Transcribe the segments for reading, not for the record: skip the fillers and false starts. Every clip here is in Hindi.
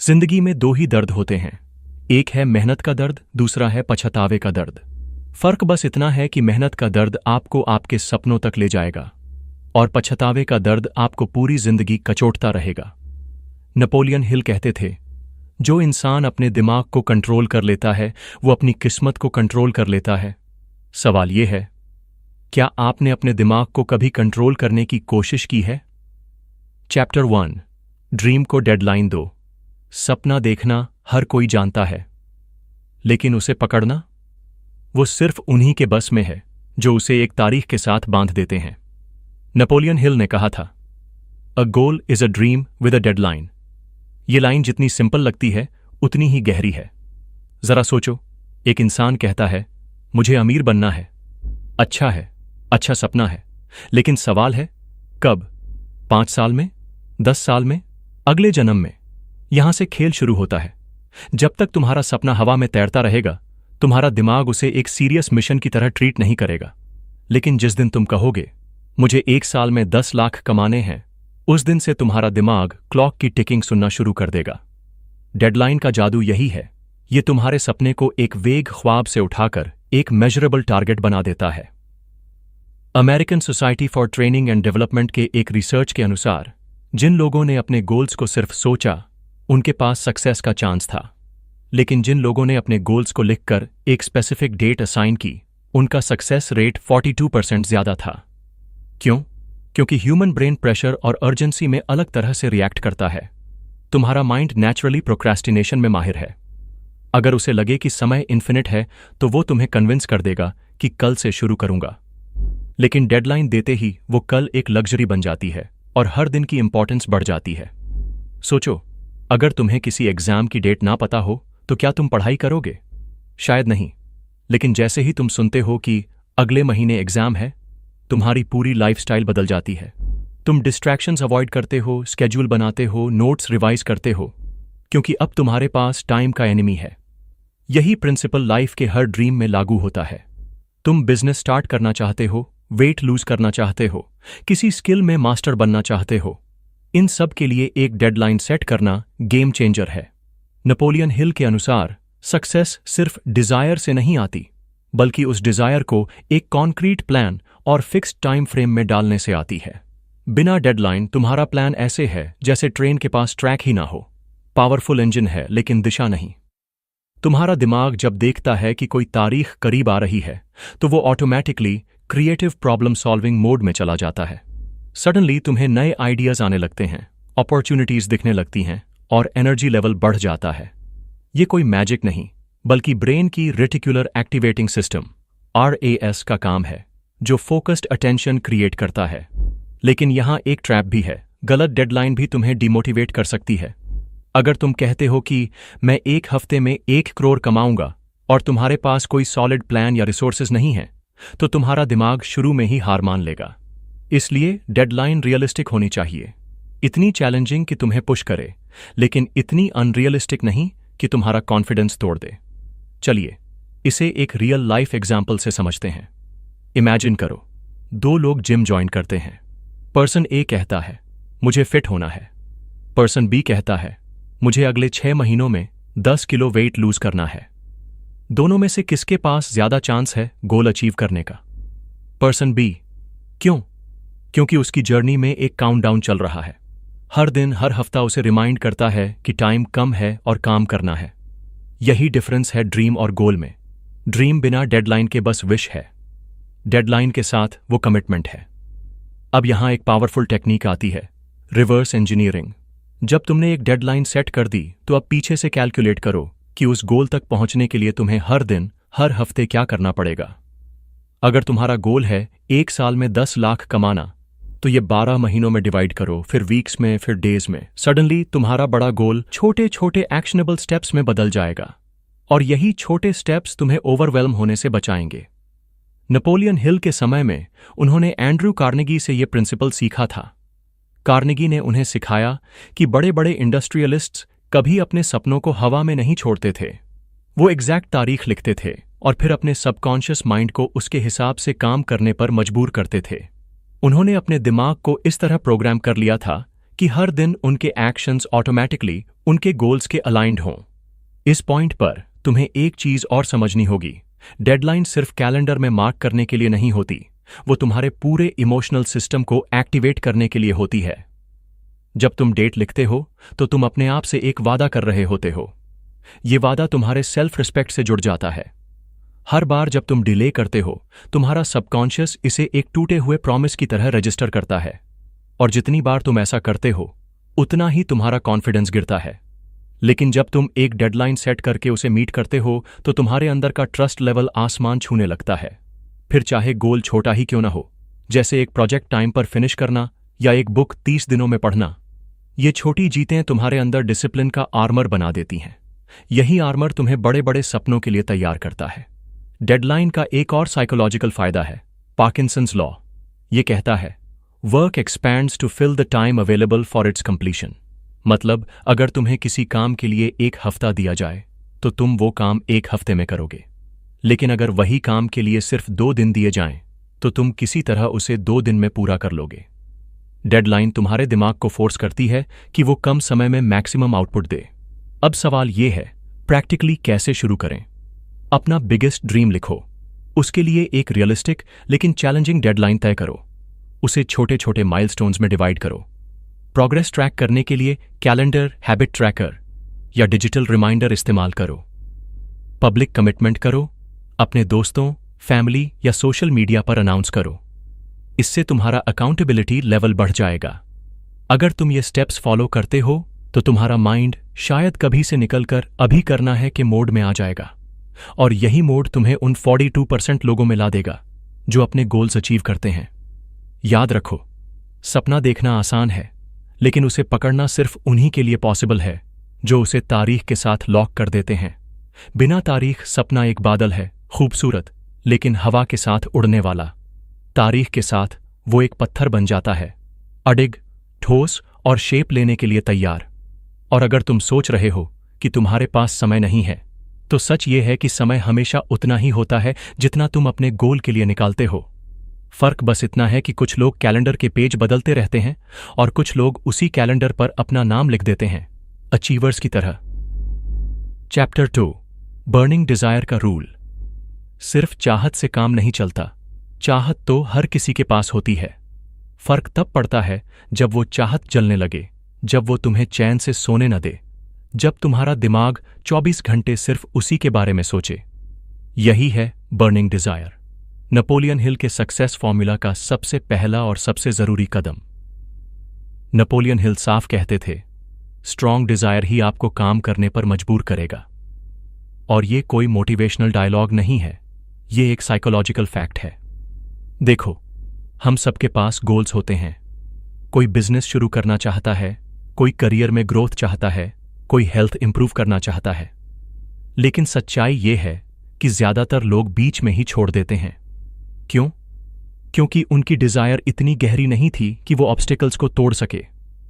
जिंदगी में दो ही दर्द होते हैं, एक है मेहनत का दर्द, दूसरा है पछतावे का दर्द। फर्क बस इतना है कि मेहनत का दर्द आपको आपके सपनों तक ले जाएगा और पछतावे का दर्द आपको पूरी जिंदगी कचोटता रहेगा। नेपोलियन हिल कहते थे, जो इंसान अपने दिमाग को कंट्रोल कर लेता है वो अपनी किस्मत को कंट्रोल कर लेता है। सवाल यह है, क्या आपने अपने दिमाग को कभी कंट्रोल करने की कोशिश की है? चैप्टर 1, ड्रीम को डेडलाइन दो। सपना देखना हर कोई जानता है, लेकिन उसे पकड़ना, वो सिर्फ उन्हीं के बस में है जो उसे एक तारीख के साथ बांध देते हैं। नेपोलियन हिल ने कहा था, a goal is a dream with a deadline. ये लाइन जितनी सिंपल लगती है उतनी ही गहरी है। जरा सोचो, एक इंसान कहता है, मुझे अमीर बनना है। अच्छा है, अच्छा सपना है, लेकिन सवाल है कब? 5 साल में, 10 साल में, अगले जन्म में? यहां से खेल शुरू होता है। जब तक तुम्हारा सपना हवा में तैरता रहेगा, तुम्हारा दिमाग उसे एक सीरियस मिशन की तरह ट्रीट नहीं करेगा। लेकिन जिस दिन तुम कहोगे, मुझे 1 साल में 10 लाख कमाने हैं, उस दिन से तुम्हारा दिमाग क्लॉक की टिकिंग सुनना शुरू कर देगा। डेडलाइन का जादू यही है, ये तुम्हारे सपने को एक वेग ख्वाब से उठाकर एक मेजरेबल टारगेट बना देता है। American society for training and development के एक रिसर्च के अनुसार, जिन लोगों ने अपने गोल्स को सिर्फ सोचा, उनके पास सक्सेस का चांस था। लेकिन जिन लोगों ने अपने गोल्स को लिखकर एक स्पेसिफिक डेट असाइन की, उनका सक्सेस रेट 42% ज्यादा था। क्यों? क्योंकि ह्यूमन ब्रेन प्रेशर और अर्जेंसी में अलग तरह से रिएक्ट करता है। तुम्हारा माइंड नेचुरली प्रोक्रेस्टिनेशन में माहिर है। अगर उसे लगे कि समय इन्फिनिट है, तो वो तुम्हें कन्विंस कर देगा कि कल से शुरू करूंगा। लेकिन डेडलाइन देते ही वो कल एक लग्जरी बन जाती है और हर दिन की इंपॉर्टेंस बढ़ जाती है। सोचो, अगर तुम्हें किसी एग्जाम की डेट ना पता हो तो क्या तुम पढ़ाई करोगे? शायद नहीं। लेकिन जैसे ही तुम सुनते हो कि अगले महीने एग्जाम है, तुम्हारी पूरी लाइफस्टाइल बदल जाती है। तुम डिस्ट्रैक्शंस अवॉइड करते हो, स्केड्यूल बनाते हो, नोट्स रिवाइज करते हो, क्योंकि अब तुम्हारे पास टाइम का एनिमी है। यही प्रिंसिपल लाइफ के हर ड्रीम में लागू होता है। तुम बिजनेस स्टार्ट करना चाहते हो, वेट लूज करना चाहते हो, किसी स्किल में मास्टर बनना चाहते हो, इन सब के लिए एक डेडलाइन सेट करना गेम चेंजर है। नेपोलियन हिल के अनुसार, सक्सेस सिर्फ डिजायर से नहीं आती, बल्कि उस डिजायर को एक कॉन्क्रीट प्लान और फिक्स्ड टाइम फ्रेम में डालने से आती है। बिना डेडलाइन तुम्हारा प्लान ऐसे है जैसे ट्रेन के पास ट्रैक ही ना हो। पावरफुल इंजन है लेकिन दिशा नहीं। तुम्हारा दिमाग जब देखता है कि कोई तारीख करीब आ रही है, तो वो automatically creative problem solving mode में चला जाता है। सडनली तुम्हें नए आइडियाज आने लगते हैं, अपॉर्चुनिटीज दिखने लगती हैं और एनर्जी लेवल बढ़ जाता है। ये कोई मैजिक नहीं, बल्कि ब्रेन की रेटिकुलर एक्टिवेटिंग सिस्टम RAS का काम है, जो फोकस्ड अटेंशन क्रिएट करता है। लेकिन यहां एक ट्रैप भी है। गलत डेडलाइन भी तुम्हें डिमोटिवेट कर सकती है। अगर तुम कहते हो कि मैं 1 हफ्ते में 1 करोड़ कमाऊंगा और तुम्हारे पास कोई सॉलिड प्लान या रिसोर्सेज नहीं है, तो तुम्हारा दिमाग शुरू में ही हार मान लेगा। इसलिए डेडलाइन रियलिस्टिक होनी चाहिए, इतनी चैलेंजिंग कि तुम्हें पुश करे, लेकिन इतनी अनरियलिस्टिक नहीं कि तुम्हारा कॉन्फिडेंस तोड़ दे। चलिए इसे एक रियल लाइफ एग्जाम्पल से समझते हैं। इमेजिन करो, 2 लोग जिम ज्वाइन करते हैं। पर्सन ए कहता है, मुझे फिट होना है। पर्सन बी कहता है, मुझे अगले 6 महीनों में 10 किलो वेट लूज करना है। दोनों में से किसके पास ज्यादा चांस है गोल अचीव करने का? Person B. क्यों? क्योंकि उसकी जर्नी में एक काउंटडाउन चल रहा है। हर दिन, हर हफ्ता उसे रिमाइंड करता है कि टाइम कम है और काम करना है। यही डिफरेंस है ड्रीम और गोल में। ड्रीम बिना डेडलाइन के बस विश है, डेडलाइन के साथ वो कमिटमेंट है। अब यहां एक पावरफुल टेक्निक आती है, रिवर्स इंजीनियरिंग। जब तुमने एक डेडलाइन सेट कर दी, तो अब पीछे से कैलकुलेट करो कि उस गोल तक पहुंचने के लिए तुम्हें हर दिन, हर हफ्ते क्या करना पड़ेगा। अगर तुम्हारा गोल है 1 साल में 10 लाख कमाना, तो ये 12 महीनों में डिवाइड करो, फिर वीक्स में, फिर डेज में। सडनली तुम्हारा बड़ा गोल छोटे छोटे एक्शनेबल स्टेप्स में बदल जाएगा, और यही छोटे स्टेप्स तुम्हें ओवरवेल्म होने से बचाएंगे। नेपोलियन हिल के समय में उन्होंने एंड्रू कार्नेगी से यह प्रिंसिपल सीखा था। कार्नेगी ने उन्हें सिखाया कि बड़े बड़े इंडस्ट्रियलिस्ट्स कभी अपने सपनों को हवा में नहीं छोड़ते थे। वो एग्जैक्ट तारीख लिखते थे और फिर अपने सबकॉन्शियस माइंड को उसके हिसाब से काम करने पर मजबूर करते थे। उन्होंने अपने दिमाग को इस तरह प्रोग्राम कर लिया था कि हर दिन उनके एक्शंस ऑटोमेटिकली उनके गोल्स के अलाइंड हों। इस पॉइंट पर तुम्हें एक चीज और समझनी होगी, डेडलाइन सिर्फ कैलेंडर में मार्क करने के लिए नहीं होती, वो तुम्हारे पूरे इमोशनल सिस्टम को एक्टिवेट करने के लिए होती है। जब तुम डेट लिखते हो तो तुम अपने आप से एक वादा कर रहे होते हो। ये वादा तुम्हारे सेल्फ रिस्पेक्ट से जुड़ जाता है। हर बार जब तुम डिले करते हो, तुम्हारा सबकॉन्शियस इसे एक टूटे हुए प्रॉमिस की तरह रजिस्टर करता है, और जितनी बार तुम ऐसा करते हो उतना ही तुम्हारा कॉन्फिडेंस गिरता है। लेकिन जब तुम एक डेडलाइन सेट करके उसे मीट करते हो तो तुम्हारे अंदर का ट्रस्ट लेवल आसमान छूने लगता है। फिर चाहे गोल छोटा ही क्यों ना हो, जैसे एक प्रोजेक्ट टाइम पर फिनिश करना या एक बुक 30 दिनों में पढ़ना, ये छोटी जीतें तुम्हारे अंदर डिसिप्लिन का आर्मर बना देती हैं। यही आर्मर तुम्हें बड़े बड़े सपनों के लिए तैयार करता है। डेडलाइन का एक और साइकोलॉजिकल फायदा है, पार्किंसंस लॉ। ये कहता है, work expands to fill the time available for its completion. मतलब अगर तुम्हें किसी काम के लिए 1 हफ्ता दिया जाए तो तुम वो काम 1 हफ्ते में करोगे, लेकिन अगर वही काम के लिए सिर्फ 2 दिन दिए जाएं तो तुम किसी तरह उसे 2 दिन में पूरा कर लोगे। डेडलाइन तुम्हारे दिमाग को फोर्स करती है कि वो कम समय में मैक्सिमम आउटपुट दे। अब सवाल ये है, प्रैक्टिकली कैसे शुरू करें? अपना बिगेस्ट ड्रीम लिखो, उसके लिए एक रियलिस्टिक लेकिन चैलेंजिंग डेडलाइन तय करो, उसे छोटे छोटे माइलस्टोन्स में डिवाइड करो। प्रोग्रेस ट्रैक करने के लिए कैलेंडर, हैबिट ट्रैकर या डिजिटल रिमाइंडर इस्तेमाल करो। पब्लिक कमिटमेंट करो, अपने दोस्तों, फैमिली या सोशल मीडिया पर अनाउंस करो। इससे तुम्हारा अकाउंटेबिलिटी लेवल बढ़ जाएगा। अगर तुम ये स्टेप्स फॉलो करते हो तो तुम्हारा माइंड शायद कभी से निकलकर अभी करना है कि मोड में आ जाएगा, और यही मोड तुम्हें उन 42% लोगों में ला देगा जो अपने गोल्स अचीव करते हैं। याद रखो, सपना देखना आसान है, लेकिन उसे पकड़ना सिर्फ उन्हीं के लिए पॉसिबल है जो उसे तारीख के साथ लॉक कर देते हैं। बिना तारीख सपना एक बादल है, खूबसूरत लेकिन हवा के साथ उड़ने वाला। तारीख के साथ वो एक पत्थर बन जाता है, अडिग, ठोस और शेप लेने के लिए तैयार। और अगर तुम सोच रहे हो कि तुम्हारे पास समय नहीं है, तो सच ये है कि समय हमेशा उतना ही होता है जितना तुम अपने गोल के लिए निकालते हो। फर्क बस इतना है कि कुछ लोग कैलेंडर के पेज बदलते रहते हैं और कुछ लोग उसी कैलेंडर पर अपना नाम लिख देते हैं, अचीवर्स की तरह। चैप्टर 2, बर्निंग डिजायर का रूल। सिर्फ चाहत से काम नहीं चलता, चाहत तो हर किसी के पास होती है। फर्क तब पड़ता है जब वो चाहत जलने लगे, जब वो तुम्हें चैन से सोने न दे, जब तुम्हारा दिमाग 24 घंटे सिर्फ उसी के बारे में सोचे। यही है बर्निंग डिजायर, नेपोलियन हिल के सक्सेस फॉर्मूला का सबसे पहला और सबसे जरूरी कदम। नेपोलियन हिल साफ कहते थे, स्ट्रॉन्ग डिजायर ही आपको काम करने पर मजबूर करेगा। और ये कोई मोटिवेशनल डायलॉग नहीं है, ये एक साइकोलॉजिकल फैक्ट है। देखो, हम सबके पास गोल्स होते हैं। कोई बिजनेस शुरू करना चाहता है, कोई करियर में ग्रोथ चाहता है, कोई हेल्थ इंप्रूव करना चाहता है। लेकिन सच्चाई ये है कि ज्यादातर लोग बीच में ही छोड़ देते हैं। क्यों? क्योंकि उनकी डिजायर इतनी गहरी नहीं थी कि वो ऑब्स्टिकल्स को तोड़ सके।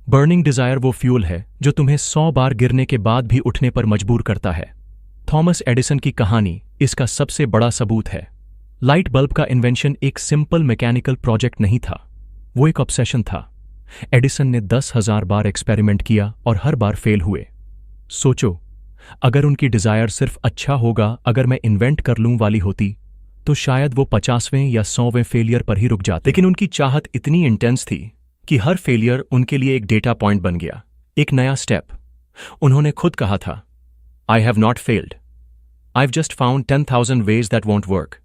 बर्निंग डिजायर वो फ्यूल है जो तुम्हें 100 बार गिरने के बाद भी उठने पर मजबूर करता है। थॉमस एडिसन की कहानी इसका सबसे बड़ा सबूत है। लाइट बल्ब का इन्वेंशन एक सिंपल मैकेनिकल प्रोजेक्ट नहीं था, वो एक ऑब्सेशन था। एडिसन ने 10,000 बार एक्सपेरिमेंट किया और हर बार फेल हुए। सोचो, अगर उनकी डिजायर सिर्फ अच्छा होगा, अगर मैं इन्वेंट कर लूं वाली होती, तो शायद वो 50वें या 100वें फेलियर पर ही रुक जाते। लेकिन उनकी चाहत इतनी इंटेंस थी कि हर फेलियर उनके लिए एक डेटा पॉइंट बन गया, एक नया स्टेप। उन्होंने खुद कहा था, I have not failed, I have just found 10,000 ways that want work.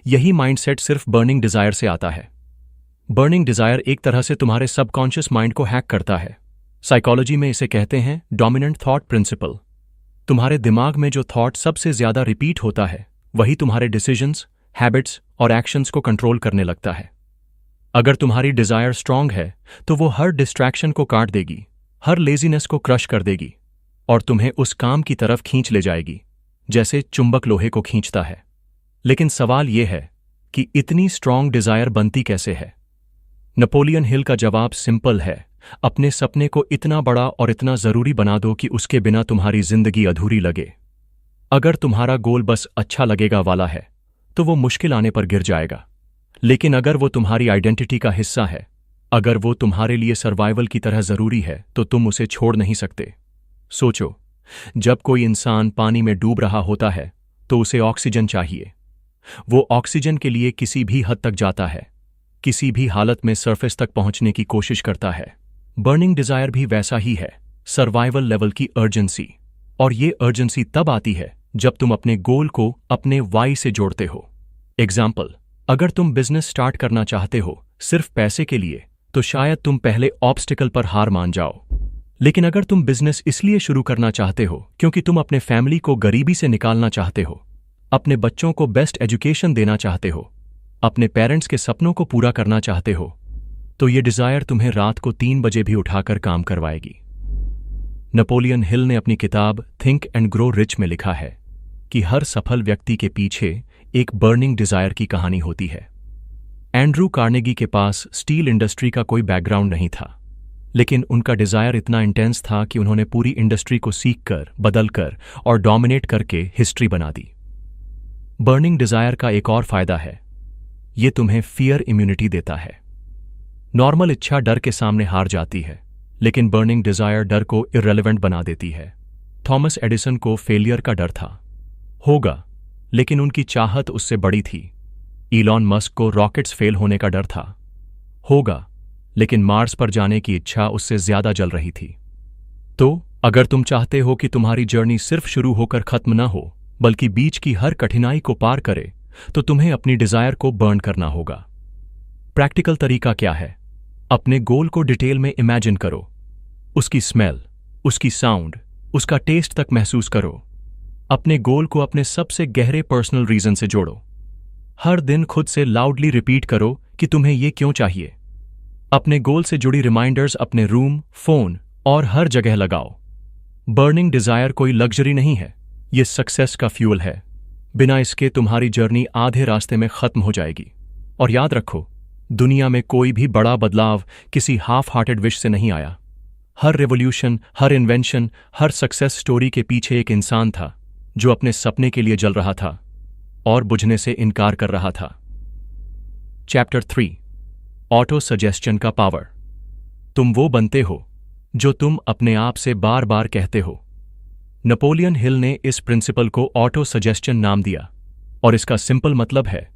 यही माइंडसेट सिर्फ बर्निंग डिजायर से आता है। बर्निंग डिजायर एक तरह से तुम्हारे सबकॉन्शियस माइंड को हैक करता है। साइकोलॉजी में इसे कहते हैं डोमिनेंट थॉट प्रिंसिपल। तुम्हारे दिमाग में जो थॉट सबसे ज्यादा रिपीट होता है, वही तुम्हारे डिसीजंस, हैबिट्स और एक्शंस को कंट्रोल करने लगता है। अगर तुम्हारी डिजायर स्ट्रांग है तो वो हर डिस्ट्रैक्शन को काट देगी, हर लेजीनेस को क्रश कर देगी और तुम्हें उस काम की तरफ खींच ले जाएगी जैसे चुंबक लोहे को खींचता है। लेकिन सवाल यह है कि इतनी स्ट्रांग डिजायर बनती कैसे है? नेपोलियन हिल का जवाब सिंपल है, अपने सपने को इतना बड़ा और इतना जरूरी बना दो कि उसके बिना तुम्हारी जिंदगी अधूरी लगे। अगर तुम्हारा गोल बस अच्छा लगेगा वाला है तो वो मुश्किल आने पर गिर जाएगा, लेकिन अगर वो तुम्हारी आइडेंटिटी का हिस्सा है, अगर वो तुम्हारे लिए सर्वाइवल की तरह जरूरी है तो तुम उसे छोड़ नहीं सकते। सोचो, जब कोई इंसान पानी में डूब रहा होता है तो उसे ऑक्सीजन चाहिए। वो ऑक्सीजन के लिए किसी भी हद तक जाता है, किसी भी हालत में सरफेस तक पहुंचने की कोशिश करता है। बर्निंग डिजायर भी वैसा ही है, सर्वाइवल लेवल की अर्जेंसी। और ये अर्जेंसी तब आती है जब तुम अपने गोल को अपने वाई से जोड़ते हो। एग्जाम्पल, अगर तुम बिजनेस स्टार्ट करना चाहते हो सिर्फ पैसे के लिए, तो शायद तुम पहले ऑब्स्टिकल पर हार मान जाओ। लेकिन अगर तुम बिजनेस इसलिए शुरू करना चाहते हो क्योंकि तुम अपने फैमिली को गरीबी से निकालना चाहते हो, अपने बच्चों को बेस्ट एजुकेशन देना चाहते हो, अपने पेरेंट्स के सपनों को पूरा करना चाहते हो, तो ये डिजायर तुम्हें रात को 3 बजे भी उठाकर काम करवाएगी। नेपोलियन हिल ने अपनी किताब थिंक एंड ग्रो रिच में लिखा है कि हर सफल व्यक्ति के पीछे एक बर्निंग डिजायर की कहानी होती है। एंड्रू कार्नेगी के पास स्टील इंडस्ट्री का कोई बैकग्राउंड नहीं था, लेकिन उनका डिजायर इतना इंटेंस था कि उन्होंने पूरी इंडस्ट्री को सीखकर, बदलकर और डोमिनेट करके हिस्ट्री बना दी। बर्निंग डिजायर का एक और फायदा है, ये तुम्हें फियर इम्यूनिटी देता है। नॉर्मल इच्छा डर के सामने हार जाती है, लेकिन बर्निंग डिजायर डर को इररेलेवेंट बना देती है। थॉमस एडिसन को फेलियर का डर था, होगा, लेकिन उनकी चाहत उससे बड़ी थी। इलॉन मस्क को रॉकेट्स फेल होने का डर था, होगा, लेकिन मार्स पर जाने की इच्छा उससे ज्यादा जल रही थी। तो अगर तुम चाहते हो कि तुम्हारी जर्नी सिर्फ शुरू होकर खत्म ना हो, बल्कि बीच की हर कठिनाई को पार करे, तो तुम्हें अपनी डिजायर को बर्न करना होगा। प्रैक्टिकल तरीका क्या है? अपने गोल को डिटेल में इमेजिन करो, उसकी स्मेल, उसकी साउंड, उसका टेस्ट तक महसूस करो। अपने गोल को अपने सबसे गहरे पर्सनल रीजन से जोड़ो। हर दिन खुद से लाउडली रिपीट करो कि तुम्हें यह क्यों चाहिए। अपने गोल से जुड़ी रिमाइंडर्स अपने रूम, फोन और हर जगह लगाओ। बर्निंग डिजायर कोई लग्जरी नहीं है, ये सक्सेस का फ्यूल है। बिना इसके तुम्हारी जर्नी आधे रास्ते में खत्म हो जाएगी। और याद रखो, दुनिया में कोई भी बड़ा बदलाव किसी हाफ हार्टेड विश से नहीं आया। हर रेवोल्यूशन, हर इन्वेंशन, हर सक्सेस स्टोरी के पीछे एक इंसान था जो अपने सपने के लिए जल रहा था और बुझने से इनकार कर रहा था। चैप्टर 3, ऑटो सजेस्शन का पावर। तुम वो बनते हो जो तुम अपने आप से बार बार कहते हो। नेपोलियन हिल ने इस प्रिंसिपल को ऑटो सजेस्शन नाम दिया, और इसका सिंपल मतलब है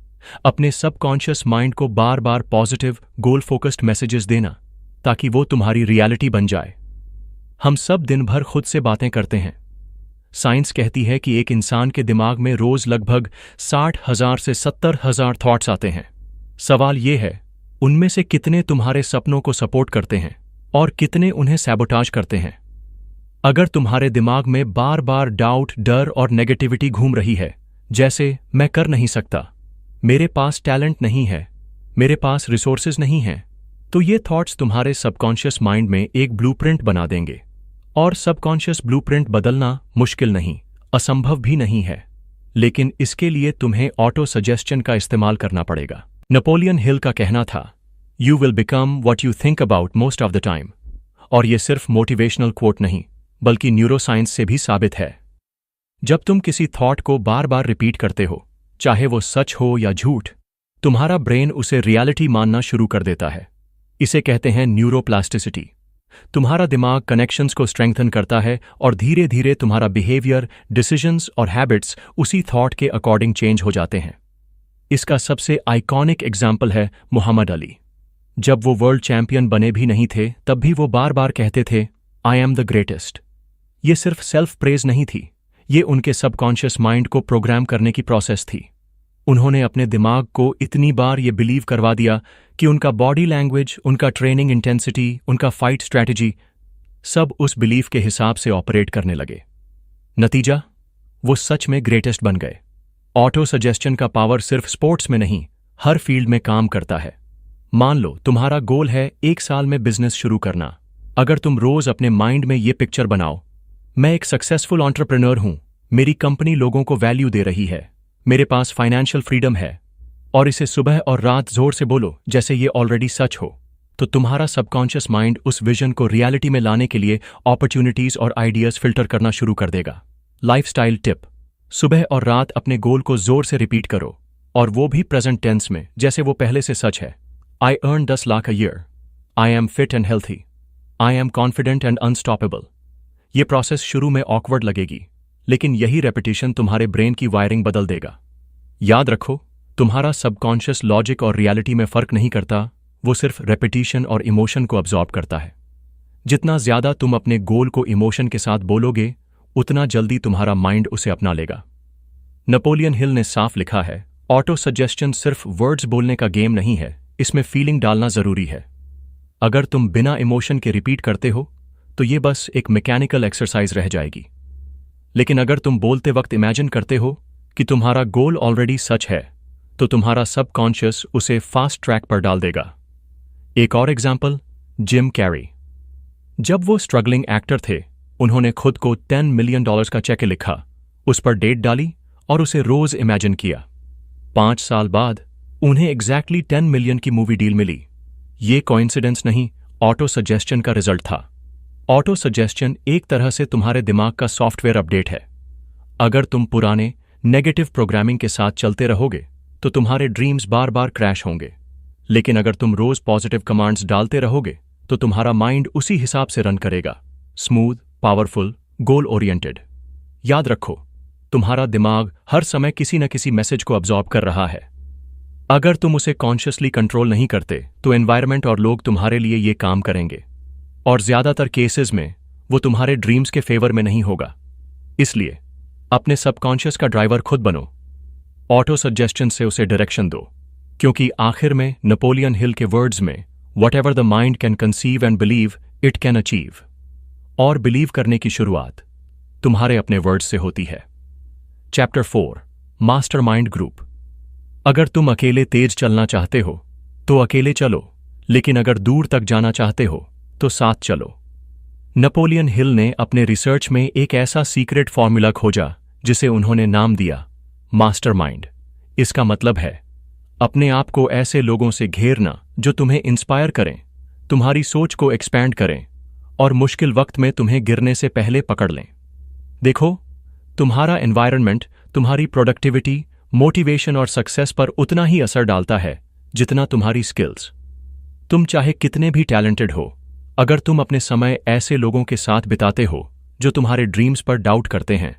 अपने सबकॉन्शियस माइंड को बार बार पॉजिटिव, गोल फोकस्ड मैसेजेस देना, ताकि वो तुम्हारी रियलिटी बन जाए। हम सब दिन भर खुद से बातें करते हैं। साइंस कहती है कि एक इंसान के दिमाग में रोज लगभग 60,000 से 70,000 थॉट्स आते हैं। सवाल यह है, उनमें से कितने तुम्हारे सपनों को सपोर्ट करते हैं और कितने उन्हें सैबोटाज करते हैं? अगर तुम्हारे दिमाग में बार बार डाउट, डर और नेगेटिविटी घूम रही है, जैसे मैं कर नहीं सकता, मेरे पास टैलेंट नहीं है, मेरे पास रिसोर्सेज नहीं हैं, तो ये थॉट्स तुम्हारे सबकॉन्शियस माइंड में एक ब्लूप्रिंट बना देंगे। और सबकॉन्शियस ब्लूप्रिंट बदलना मुश्किल नहीं, असंभव भी नहीं है, लेकिन इसके लिए तुम्हें ऑटो सजेस्शन का इस्तेमाल करना पड़ेगा। नेपोलियन हिल का कहना था, you will become what you think about most of the time. और यह सिर्फ मोटिवेशनल कोट नहीं, बल्कि न्यूरोसाइंस से भी साबित है। जब तुम किसी थॉट को बार बार रिपीट करते हो, चाहे वो सच हो या झूठ, तुम्हारा ब्रेन उसे रियलिटी मानना शुरू कर देता है। इसे कहते हैं न्यूरोप्लास्टिसिटी। तुम्हारा दिमाग कनेक्शंस को स्ट्रेंथन करता है और धीरे धीरे तुम्हारा बिहेवियर, डिसीजंस और हैबिट्स उसी थॉट के अकॉर्डिंग चेंज हो जाते हैं। इसका सबसे आइकॉनिक एग्जाम्पल है मोहम्मद अली। जब वो वर्ल्ड चैंपियन बने भी नहीं थे, तब भी वो बार बार कहते थे, आई एम द ग्रेटेस्ट। ये सिर्फ सेल्फ प्रेज नहीं थी, ये उनके सबकॉन्शियस माइंड को प्रोग्राम करने की प्रोसेस थी। उन्होंने अपने दिमाग को इतनी बार ये बिलीव करवा दिया कि उनका बॉडी लैंग्वेज, उनका ट्रेनिंग इंटेंसिटी, उनका फाइट स्ट्रैटेजी सब उस बिलीफ के हिसाब से ऑपरेट करने लगे। नतीजा, वो सच में ग्रेटेस्ट बन गए। ऑटो सजेस्शन का पावर सिर्फ स्पोर्ट्स में नहीं, हर फील्ड में काम करता है। मान लो तुम्हारा गोल है 1 साल में बिजनेस शुरू करना। अगर तुम रोज अपने माइंड में ये पिक्चर बनाओ, मैं एक सक्सेसफुल एंटरप्रेन्योर हूं, मेरी कंपनी लोगों को वैल्यू दे रही है, मेरे पास फाइनेंशियल फ्रीडम है, और इसे सुबह और रात जोर से बोलो जैसे ये ऑलरेडी सच हो, तो तुम्हारा सबकॉन्शियस माइंड उस विजन को रियलिटी में लाने के लिए अपॉर्चुनिटीज और आइडियाज फिल्टर करना शुरू कर देगा। लाइफस्टाइल टिप, सुबह और रात अपने गोल को जोर से रिपीट करो, और वो भी प्रेजेंट टेंस में, जैसे वो पहले से सच है। I earn 10 lakh a year, I am fit and healthy, I am confident and unstoppable. ये प्रोसेस शुरू में ऑकवर्ड लगेगी, लेकिन यही रेपिटेशन तुम्हारे ब्रेन की वायरिंग बदल देगा। याद रखो, तुम्हारा सबकॉन्शियस लॉजिक और रियलिटी में फर्क नहीं करता, वो सिर्फ रेपिटेशन और इमोशन को अब्जॉर्ब करता है। जितना ज्यादा तुम अपने गोल को इमोशन के साथ बोलोगे, उतना जल्दी तुम्हारा माइंड उसे अपना लेगा। नेपोलियन हिल ने साफ लिखा है, ऑटो सजेस्शन सिर्फ वर्ड्स बोलने का गेम नहीं है, इसमें फीलिंग डालना जरूरी है। अगर तुम बिना इमोशन के रिपीट करते हो तो ये बस एक मैकेनिकल एक्सरसाइज रह जाएगी। लेकिन अगर तुम बोलते वक्त इमेजिन करते हो कि तुम्हारा गोल ऑलरेडी सच है, तो तुम्हारा सबकॉन्शियस उसे फास्ट ट्रैक पर डाल देगा। एक और एग्जाम्पल, जिम कैरी। जब वो स्ट्रगलिंग एक्टर थे, उन्होंने खुद को $10 मिलियन का चेक लिखा, उस पर डेट डाली और उसे रोज इमेजिन किया। 5 साल बाद उन्हें एग्जैक्टली 10 मिलियन की मूवी डील मिली। ये कोइंसिडेंस नहीं, ऑटो सजेस्शन का रिजल्ट था। ऑटो सजेस्शन एक तरह से तुम्हारे दिमाग का सॉफ्टवेयर अपडेट है। अगर तुम पुराने नेगेटिव प्रोग्रामिंग के साथ चलते रहोगे तो तुम्हारे ड्रीम्स बार बार क्रैश होंगे। लेकिन अगर तुम रोज पॉजिटिव कमांड्स डालते रहोगे तो तुम्हारा माइंड उसी हिसाब से रन करेगा, स्मूथ, पावरफुल, गोल ओरिएंटेड। याद रखो, तुम्हारा दिमाग हर समय किसी न किसी मैसेज को अब्जॉर्ब कर रहा है। अगर तुम उसे कॉन्शियसली कंट्रोल नहीं करते तो एनवायरनमेंट और लोग तुम्हारे लिए ये काम करेंगे, और ज्यादातर केसेस में वो तुम्हारे ड्रीम्स के फेवर में नहीं होगा। इसलिए अपने सबकॉन्शियस का ड्राइवर खुद बनो, ऑटो सजेस्शन से उसे डायरेक्शन दो, क्योंकि आखिर में नेपोलियन हिल के वर्ड्स में Whatever the mind can conceive and believe, it can achieve। और बिलीव करने की शुरुआत तुम्हारे अपने वर्ड्स से होती है। Chapter 4, mastermind group. अगर तुम अकेले तेज चलना चाहते हो तो अकेले चलो, लेकिन अगर दूर तक जाना चाहते हो तो साथ चलो। नेपोलियन हिल ने अपने रिसर्च में एक ऐसा सीक्रेट फॉर्मूला खोजा जिसे उन्होंने नाम दिया मास्टरमाइंड। इसका मतलब है अपने आप को ऐसे लोगों से घेरना जो तुम्हें इंस्पायर करें, तुम्हारी सोच को एक्सपैंड करें और मुश्किल वक्त में तुम्हें गिरने से पहले पकड़ लें। देखो, तुम्हारा एनवायरनमेंट तुम्हारी प्रोडक्टिविटी, मोटिवेशन और सक्सेस पर उतना ही असर डालता है जितना तुम्हारी स्किल्स। तुम चाहे कितने भी टैलेंटेड हो, अगर तुम अपने समय ऐसे लोगों के साथ बिताते हो जो तुम्हारे ड्रीम्स पर डाउट करते हैं,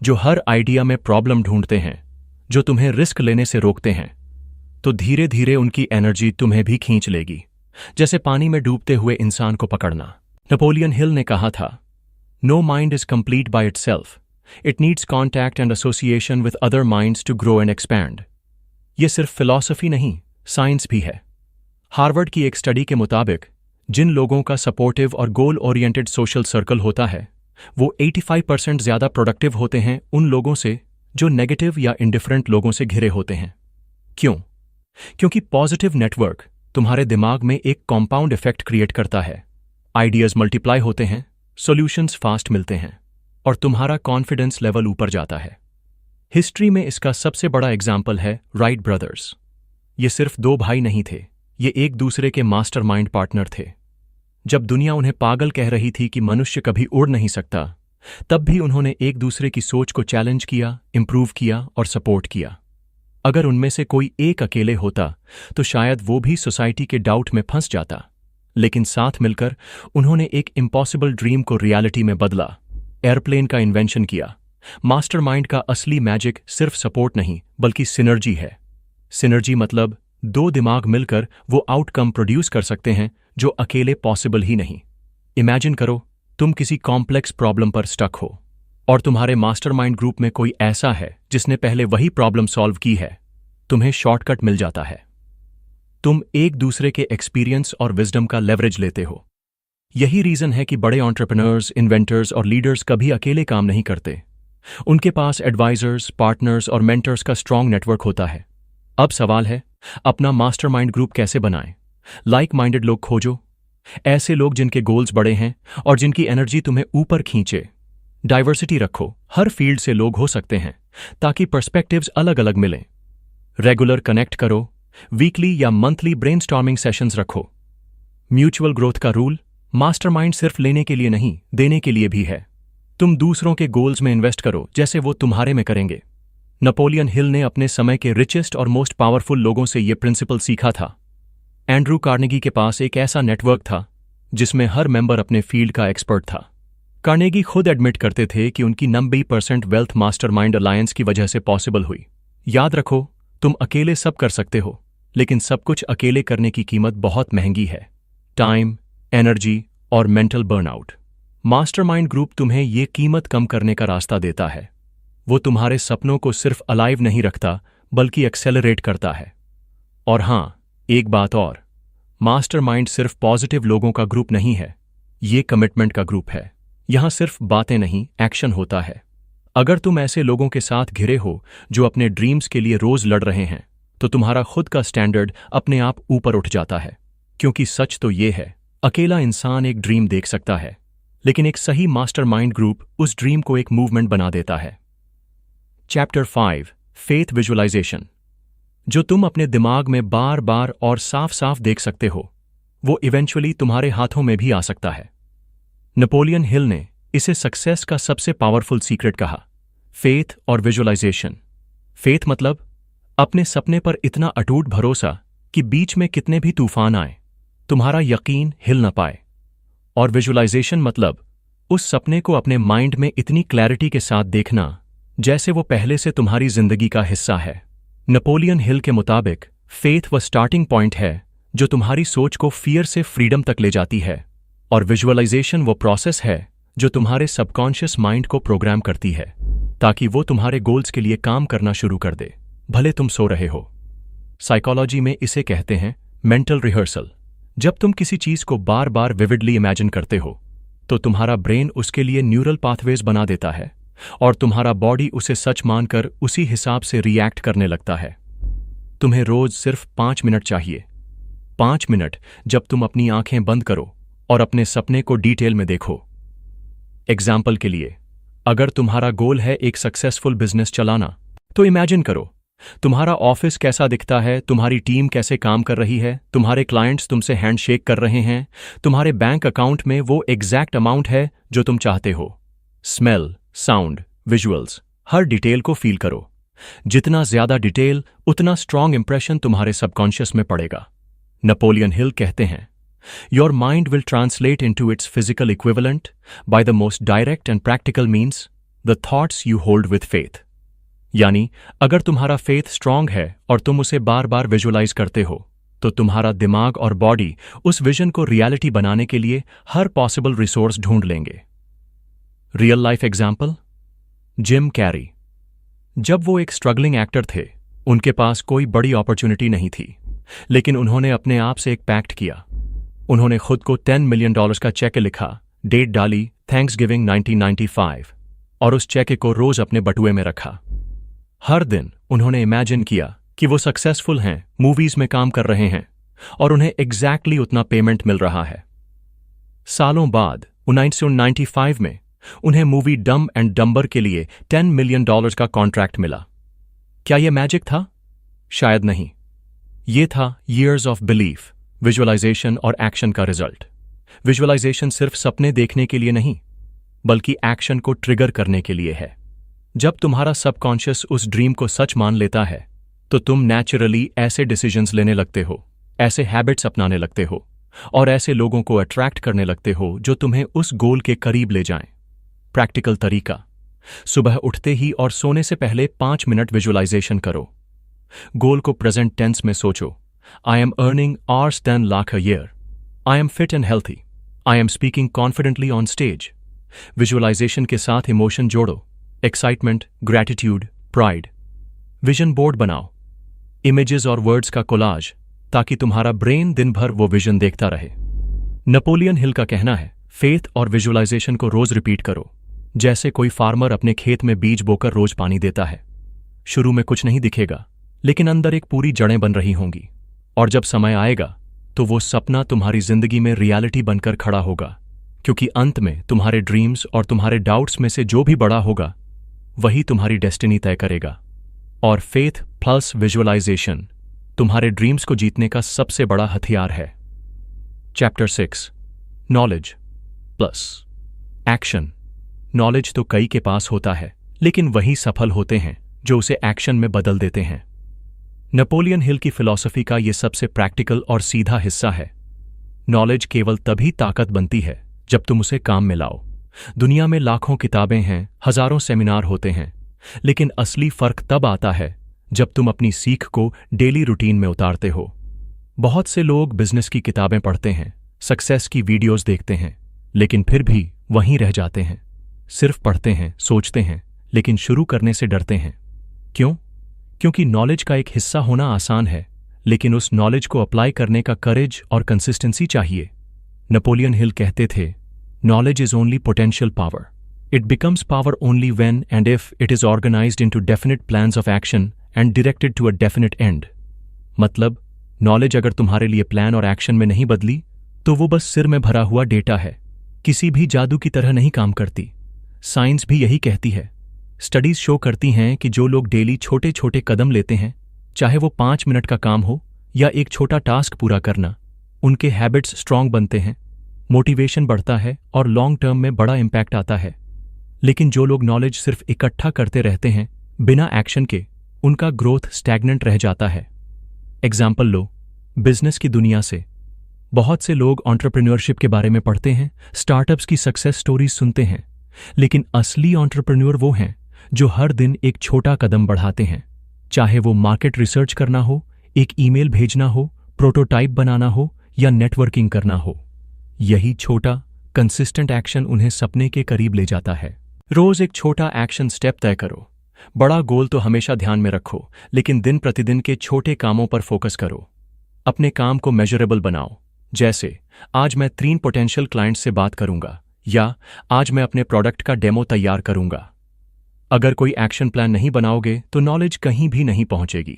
जो हर आइडिया में प्रॉब्लम ढूंढते हैं, जो तुम्हें रिस्क लेने से रोकते हैं, तो धीरे धीरे उनकी एनर्जी तुम्हें भी खींच लेगी, जैसे पानी में डूबते हुए इंसान को पकड़ना। नेपोलियन हिल ने कहा था, no mind is complete by itself, it needs contact and association with other minds to grow and expand. ये सिर्फ फिलॉसफी नहीं, साइंस भी है। हार्वर्ड की एक स्टडी के मुताबिक जिन लोगों का सपोर्टिव और गोल ओरिएंटेड सोशल सर्कल होता है, वो 85% ज्यादा प्रोडक्टिव होते हैं उन लोगों से जो नेगेटिव या इंडिफरेंट लोगों से घिरे होते हैं। क्यों? क्योंकि पॉजिटिव नेटवर्क तुम्हारे दिमाग में एक कॉम्पाउंड इफेक्ट क्रिएट करता है। आइडियाज मल्टीप्लाई होते हैं, सॉल्यूशंस फास्ट मिलते हैं और तुम्हारा कॉन्फिडेंस लेवल ऊपर जाता है। हिस्ट्री में इसका सबसे बड़ा एग्जाम्पल है राइट ब्रदर्स। ये सिर्फ 2 भाई नहीं थे, ये एक दूसरे के मास्टरमाइंड पार्टनर थे। जब दुनिया उन्हें पागल कह रही थी कि मनुष्य कभी उड़ नहीं सकता, तब भी उन्होंने एक दूसरे की सोच को चैलेंज किया, इंप्रूव किया और सपोर्ट किया। अगर उनमें से कोई एक अकेले होता तो शायद वो भी सोसाइटी के डाउट में फंस जाता, लेकिन साथ मिलकर उन्होंने एक इम्पॉसिबल ड्रीम को रियलिटी में बदला, एयरप्लेन का इन्वेंशन किया। मास्टरमाइंड का असली मैजिक सिर्फ सपोर्ट नहीं बल्कि सिनर्जी है। सिनर्जी मतलब 2 दिमाग मिलकर वो आउटकम प्रोड्यूस कर सकते हैं जो अकेले पॉसिबल ही नहीं। इमेजिन करो, तुम किसी कॉम्प्लेक्स प्रॉब्लम पर स्टक हो और तुम्हारे मास्टरमाइंड ग्रुप में कोई ऐसा है जिसने पहले वही प्रॉब्लम सॉल्व की है। तुम्हें शॉर्टकट मिल जाता है। तुम एक दूसरे के एक्सपीरियंस और विजडम का लेवरेज लेते हो। यही रीजन है कि बड़े एंटरप्रेन्योर्स, इन्वेंटर्स और लीडर्स कभी अकेले काम नहीं करते। उनके पास एडवाइजर्स, पार्टनर्स और मेंटर्स का स्ट्रांग नेटवर्क होता है। अब सवाल है, अपना मास्टरमाइंड ग्रुप कैसे बनाएं? लाइक माइंडेड लोग खोजो, ऐसे लोग जिनके गोल्स बड़े हैं और जिनकी एनर्जी तुम्हें ऊपर खींचे। डाइवर्सिटी रखो, हर फील्ड से लोग हो सकते हैं ताकि पर्सपेक्टिव्स अलग अलग मिलें। रेगुलर कनेक्ट करो, वीकली या मंथली ब्रेनस्टॉर्मिंग सेशंस रखो। म्यूचुअल ग्रोथ का रूल, मास्टरमाइंड सिर्फ लेने के लिए नहीं, देने के लिए भी है। तुम दूसरों के गोल्स में इन्वेस्ट करो जैसे वो तुम्हारे में करेंगे। नेपोलियन हिल ने अपने समय के रिचेस्ट और मोस्ट पावरफुल लोगों से ये प्रिंसिपल सीखा था। एंड्रू कार्नेगी के पास एक ऐसा नेटवर्क था जिसमें हर मेंबर अपने फील्ड का एक्सपर्ट था। कार्नेगी खुद एडमिट करते थे कि उनकी 90% वेल्थ मास्टरमाइंड अलायंस की वजह से पॉसिबल हुई। याद रखो, तुम अकेले सब कर सकते हो, लेकिन सब कुछ अकेले करने की कीमत बहुत महंगी है। टाइम, एनर्जी और मेंटल बर्नआउट। मास्टरमाइंड ग्रुप तुम्हें ये कीमत कम करने का रास्ता देता है। वो तुम्हारे सपनों को सिर्फ अलाइव नहीं रखता, बल्कि एक्सेलरेट करता है। और हां, एक बात और, मास्टरमाइंड सिर्फ पॉजिटिव लोगों का ग्रुप नहीं है, ये कमिटमेंट का ग्रुप है। यहां सिर्फ बातें नहीं, एक्शन होता है। अगर तुम ऐसे लोगों के साथ घिरे हो जो अपने ड्रीम्स के लिए रोज लड़ रहे हैं, तो तुम्हारा खुद का स्टैंडर्ड अपने आप ऊपर उठ जाता है। क्योंकि सच तो ये है, अकेला इंसान एक ड्रीम देख सकता है, लेकिन एक सही मास्टरमाइंड ग्रुप उस ड्रीम को एक मूवमेंट बना देता है। Chapter 5, faith visualization. जो तुम अपने दिमाग में बार बार और साफ साफ देख सकते हो, वो इवेंचुअली तुम्हारे हाथों में भी आ सकता है। नेपोलियन हिल ने इसे सक्सेस का सबसे पावरफुल सीक्रेट कहा, फेथ और विजुअलाइजेशन। फेथ मतलब अपने सपने पर इतना अटूट भरोसा कि बीच में कितने भी तूफान आए, तुम्हारा यकीन हिल न पाए। और विजुअलाइजेशन मतलब उस सपने को अपने माइंड में इतनी क्लैरिटी के साथ देखना जैसे वो पहले से तुम्हारी जिंदगी का हिस्सा है। नेपोलियन हिल के मुताबिक फेथ वह स्टार्टिंग पॉइंट है जो तुम्हारी सोच को फियर से फ्रीडम तक ले जाती है, और विजुअलाइजेशन वो प्रोसेस है जो तुम्हारे सबकॉन्शियस माइंड को प्रोग्राम करती है ताकि वो तुम्हारे गोल्स के लिए काम करना शुरू कर दे, भले तुम सो रहे हो। साइकोलॉजी में इसे कहते हैं मेंटल रिहर्सल। जब तुम किसी चीज को बार बार विविडली इमेजिन करते हो, तो तुम्हारा ब्रेन उसके लिए न्यूरल पाथवेज बना देता है और तुम्हारा बॉडी उसे सच मानकर उसी हिसाब से रिएक्ट करने लगता है। तुम्हें रोज सिर्फ 5 मिनट चाहिए। 5 मिनट जब तुम अपनी आंखें बंद करो और अपने सपने को डिटेल में देखो। एग्जाम्पल के लिए, अगर तुम्हारा गोल है एक सक्सेसफुल बिजनेस चलाना, तो इमेजिन करो तुम्हारा ऑफिस कैसा दिखता है, तुम्हारी टीम कैसे काम कर रही है, तुम्हारे क्लाइंट्स तुमसे हैंडशेक कर रहे हैं, तुम्हारे बैंक अकाउंट में वो एग्जैक्ट अमाउंट है जो तुम चाहते हो। स्मेल, साउंड, विजुअल्स, हर डिटेल को फील करो। जितना ज्यादा डिटेल, उतना स्ट्रॉन्ग इंप्रेशन तुम्हारे सबकॉन्शियस में पड़ेगा। नेपोलियन हिल कहते हैं, your mind will translate into its physical equivalent by the most direct and practical means the thoughts you hold with faith. यानी अगर तुम्हारा फेथ स्ट्रांग है और तुम उसे बार बार विजुअलाइज करते हो, तो तुम्हारा दिमाग और बॉडी उस विजन को रियलिटी बनाने के लिए हर पॉसिबल रिसोर्स ढूंढ लेंगे। Real life example, Jim Carrey. जब वो एक स्ट्रगलिंग एक्टर थे, उनके पास कोई बड़ी अपॉर्चुनिटी नहीं थी, लेकिन उन्होंने अपने आप से एक पैक्ट किया। उन्होंने खुद को $10 मिलियन का चेक लिखा, डेट डाली थैंक्सगिविंग 1995, और उस चेक को रोज अपने बटुए में रखा। हर दिन उन्होंने इमेजिन किया कि वो सक्सेसफुल हैं, मूवीज में काम कर रहे हैं और उन्हें एग्जैक्टली उतना पेमेंट मिल रहा है। सालों बाद 1995 में उन्हें मूवी डम एंड डम्बर के लिए $10 मिलियन का कॉन्ट्रैक्ट मिला। क्या यह मैजिक था? शायद नहीं। ये था ईयर्स ऑफ बिलीफ, विजुअलाइजेशन और एक्शन का रिजल्ट। विजुअलाइजेशन सिर्फ सपने देखने के लिए नहीं, बल्कि एक्शन को ट्रिगर करने के लिए है। जब तुम्हारा सबकॉन्शियस उस ड्रीम को सच मान लेता है, तो तुम नेचुरली ऐसे डिसीजंस लेने लगते हो, ऐसे हैबिट्स अपनाने लगते हो और ऐसे लोगों को अट्रैक्ट करने लगते हो जो तुम्हें उस गोल के करीब ले जाएं। प्रैक्टिकल तरीका, सुबह उठते ही और सोने से पहले 5 मिनट विजुअलाइजेशन करो। गोल को प्रेजेंट टेंस में सोचो। I am earning hours 10 lakh a year. I am fit and healthy. I am speaking confidently on stage. Visualization के साथ इमोशन जोड़ो, excitement, gratitude, pride. Vision board बनाओ, इमेजेस और वर्ड्स का कोलाज, ताकि तुम्हारा ब्रेन दिन भर वो विजन देखता रहे। नेपोलियन हिल का कहना है, फेथ और विजुअलाइजेशन को रोज रिपीट करो, जैसे कोई फार्मर अपने खेत में बीज बोकर रोज पानी देता है। शुरू में कुछ नहीं दिखेगा, लेकिन अंदर एक पूरी जड़ें बन रही होंगी, और जब समय आएगा तो वो सपना तुम्हारी जिंदगी में रियलिटी बनकर खड़ा होगा, क्योंकि अंत में तुम्हारे ड्रीम्स और तुम्हारे डाउट्स में से जो भी बड़ा होगा, वही तुम्हारी डेस्टिनी तय करेगा। और फेथ प्लस विजुअलाइजेशन तुम्हारे ड्रीम्स को जीतने का सबसे बड़ा हथियार है। Chapter 6, knowledge plus action. Knowledge तो कई के पास होता है, लेकिन वही सफल होते हैं जो उसे एक्शन में बदल देते हैं। नेपोलियन हिल की फिलॉसफी का ये सबसे प्रैक्टिकल और सीधा हिस्सा है। नॉलेज केवल तभी ताकत बनती है जब तुम उसे काम में लाओ। दुनिया में लाखों किताबें हैं, हजारों सेमिनार होते हैं, लेकिन असली फर्क तब आता है जब तुम अपनी सीख को डेली रूटीन में उतारते हो। बहुत से लोग बिजनेस की किताबें पढ़ते हैं, सक्सेस की वीडियोस देखते हैं, लेकिन फिर भी वहीं रह जाते हैं। सिर्फ पढ़ते हैं, सोचते हैं, लेकिन शुरू करने से डरते हैं। क्यों? क्योंकि नॉलेज का एक हिस्सा होना आसान है, लेकिन उस नॉलेज को अप्लाई करने का करेज और कंसिस्टेंसी चाहिए। नेपोलियन हिल कहते थे, knowledge is only potential power. It becomes power only when and if it is organised into definite plans of action and directed to a definite end. मतलब, नॉलेज अगर तुम्हारे लिए प्लान और एक्शन में नहीं बदली तो वो बस सिर में भरा हुआ डेटा है, किसी भी जादू की तरह नहीं काम करती। साइंस भी यही कहती है। स्टडीज शो करती हैं कि जो लोग डेली छोटे छोटे कदम लेते हैं, चाहे वो 5 मिनट का काम हो या एक छोटा टास्क पूरा करना, उनके हैबिट्स स्ट्रांग बनते हैं, मोटिवेशन बढ़ता है और लॉन्ग टर्म में बड़ा इंपैक्ट आता है। लेकिन जो लोग नॉलेज सिर्फ इकट्ठा करते रहते हैं बिना एक्शन के, उनका ग्रोथ स्टैग्नेंट रह जाता है। एग्जाम्पल लो बिजनेस की दुनिया से। बहुत से लोग एंटरप्रेन्योरशिप के बारे में पढ़ते हैं, स्टार्टअप्स की सक्सेस स्टोरीज सुनते हैं, लेकिन असली एंटरप्रेन्योर वो हैं जो हर दिन एक छोटा कदम बढ़ाते हैं। चाहे वो मार्केट रिसर्च करना हो, एक ईमेल भेजना हो, प्रोटोटाइप बनाना हो या नेटवर्किंग करना हो। यही छोटा कंसिस्टेंट एक्शन उन्हें सपने के करीब ले जाता है। रोज एक छोटा एक्शन स्टेप तय करो। बड़ा गोल तो हमेशा ध्यान में रखो, लेकिन दिन प्रतिदिन के छोटे कामों पर फोकस करो। अपने काम को मेजरेबल बनाओ, जैसे आज मैं 3 पोटेंशियल क्लाइंट्स से बात करूंगा या आज मैं अपने प्रोडक्ट का डेमो तैयार करूंगा। अगर कोई एक्शन प्लान नहीं बनाओगे तो नॉलेज कहीं भी नहीं पहुंचेगी।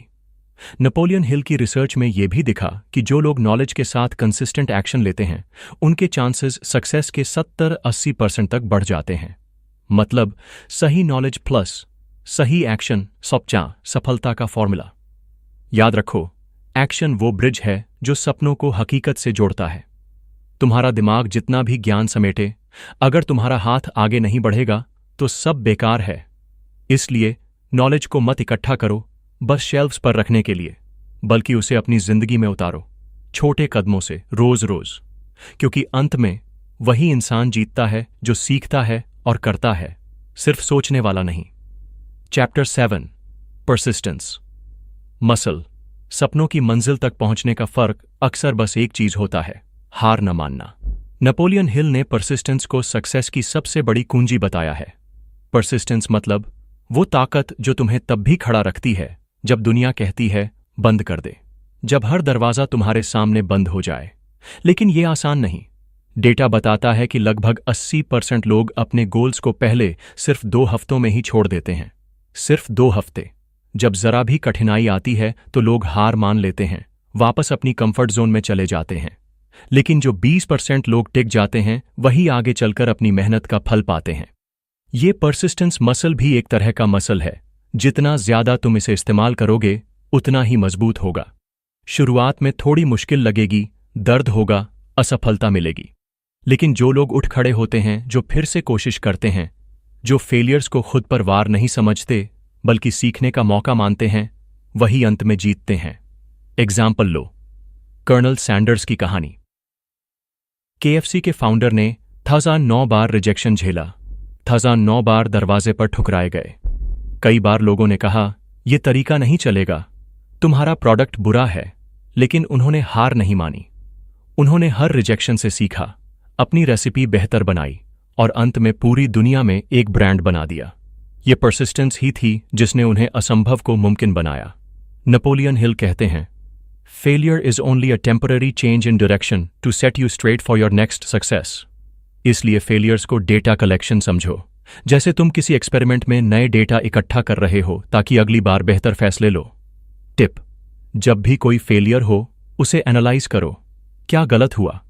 नेपोलियन हिल की रिसर्च में यह भी दिखा कि जो लोग नॉलेज के साथ कंसिस्टेंट एक्शन लेते हैं, उनके चांसेस सक्सेस के 70-80% तक बढ़ जाते हैं। मतलब, सही नॉलेज प्लस सही एक्शन सफलता का फॉर्मूला। याद रखो, एक्शन वो ब्रिज है जो सपनों को हकीकत से जोड़ता है। तुम्हारा दिमाग जितना भी ज्ञान समेटे, अगर तुम्हारा हाथ आगे नहीं बढ़ेगा तो सब बेकार है। इसलिए नॉलेज को मत इकट्ठा करो बस शेल्फ्स पर रखने के लिए, बल्कि उसे अपनी जिंदगी में उतारो, छोटे कदमों से, रोज रोज। क्योंकि अंत में वही इंसान जीतता है जो सीखता है और करता है, सिर्फ सोचने वाला नहीं। Chapter 7, persistence. मसल। सपनों की मंजिल तक पहुंचने का फर्क अक्सर बस एक चीज होता है, हार न मानना। नेपोलियन हिल ने परसिस्टेंस को सक्सेस की सबसे बड़ी कुंजी बताया है। परसिस्टेंस मतलब वो ताकत जो तुम्हें तब भी खड़ा रखती है जब दुनिया कहती है बंद कर दे, जब हर दरवाजा तुम्हारे सामने बंद हो जाए। लेकिन ये आसान नहीं। डेटा बताता है कि लगभग 80% लोग अपने गोल्स को पहले सिर्फ 2 हफ्तों में ही छोड़ देते हैं। सिर्फ 2 हफ्ते। जब जरा भी कठिनाई आती है तो लोग हार मान लेते हैं, वापस अपनी कंफर्ट जोन में चले जाते हैं। लेकिन जो 20% लोग टिक जाते हैं, वही आगे चलकर अपनी मेहनत का फल पाते हैं। ये परसिस्टेंस मसल भी एक तरह का मसल है। जितना ज्यादा तुम इसे इस्तेमाल करोगे, उतना ही मजबूत होगा। शुरुआत में थोड़ी मुश्किल लगेगी, दर्द होगा, असफलता मिलेगी। लेकिन जो लोग उठ खड़े होते हैं, जो फिर से कोशिश करते हैं, जो फेलियर्स को खुद पर वार नहीं समझते बल्कि सीखने का मौका मानते हैं, वही अंत में जीतते हैं। एग्जाम्पल लो कर्नल सैंडर्स की कहानी। KFC के फाउंडर ने 1009 बार रिजेक्शन झेला, 1009 बार दरवाजे पर ठुकराए गए। कई बार लोगों ने कहा, यह तरीका नहीं चलेगा, तुम्हारा प्रोडक्ट बुरा है, लेकिन उन्होंने हार नहीं मानी। उन्होंने हर रिजेक्शन से सीखा, अपनी रेसिपी बेहतर बनाई और अंत में पूरी दुनिया में एक ब्रांड बना दिया। ये परसिस्टेंस ही थी जिसने उन्हें असंभव को मुमकिन बनाया। नेपोलियन हिल कहते हैं, failure is only a temporary change in direction to set you straight for your next success. इसलिए फेलियर्स को डेटा कलेक्शन समझो, जैसे तुम किसी एक्सपेरिमेंट में नए डेटा इकट्ठा कर रहे हो ताकि अगली बार बेहतर फैसले लो। टिप: जब भी कोई फेलियर हो, उसे एनालाइज करो, क्या गलत हुआ,